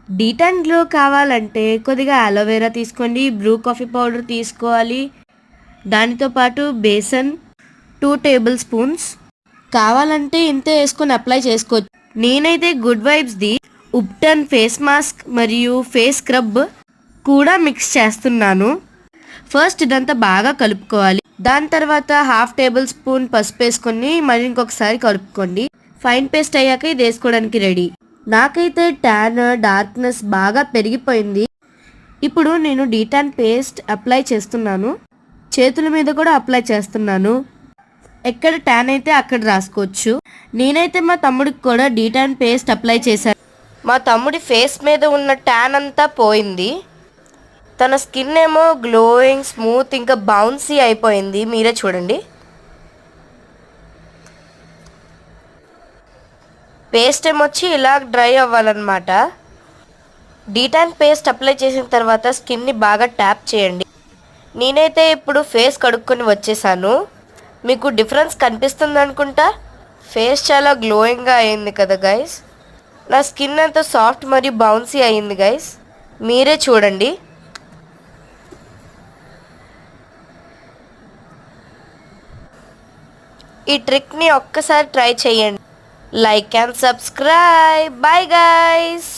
D-Tan glow కావాలంటే కొద్దిగా aloe vera తీసుకోండి, బ్రూ కాఫీ పౌడర్ తీసుకోవాలి, దానితో పాటు బేసన్ 2 టేబుల్ స్పూన్స్ కావాలంటే ఇంతే వేసుకొని అప్లై చేసుకోవచ్చు. నేనైతే గుడ్ వైబ్స్ది ఉప్టన్ ఫేస్ మాస్క్ మరియు ఫేస్ స్క్రబ్ కూడా మిక్స్ చేస్తున్నాను. ఫస్ట్ ఇదంతా బాగా కలుపుకోవాలి. దాని తర్వాత 1/2 టేబుల్ స్పూన్ పసుపు వేసుకొని మరి ఇంకొకసారి కలుపుకోండి. ఫైన్ పేస్ట్ అయ్యాక ఇది వేసుకోవడానికి రెడీ. నాకైతే ట్యాన్ డార్క్నెస్ బాగా పెరిగిపోయింది. ఇప్పుడు నేను డీటాన్ పేస్ట్ అప్లై చేస్తున్నాను, చేతుల మీద కూడా అప్లై చేస్తున్నాను. ఎక్కడ ట్యాన్ అయితే అక్కడ రాసుకోవచ్చు. నేనైతే మా తమ్ముడికి కూడా డీటాన్ పేస్ట్ అప్లై చేశాను. మా తమ్ముడి ఫేస్ మీద ఉన్న ట్యాన్ అంతా పోయింది. తన స్కిన్ ఏమో గ్లోయింగ్, స్మూత్, ఇంకా బౌన్సీ అయిపోయింది. మీరే చూడండి. పేస్ట్ ఏమొచ్చి ఇలా డ్రై అవ్వాలన్నమాట. డీటాన్ పేస్ట్ అప్లై చేసిన తర్వాత స్కిన్ని బాగా ట్యాప్ చేయండి. నేనైతే ఇప్పుడు ఫేస్ కడుక్కొని వచ్చేసాను. మీకు డిఫరెన్స్ కనిపిస్తుంది అనుకుంటా. ఫేస్ చాలా గ్లోయింగ్గా అయింది కదా గైస్. నా స్కిన్ అంతా సాఫ్ట్ మరియు బౌన్సీ అయింది గైస్. మీరే చూడండి. ఈ ట్రిక్ని ఒక్కసారి ట్రై చేయండి. Like and subscribe. Bye guys.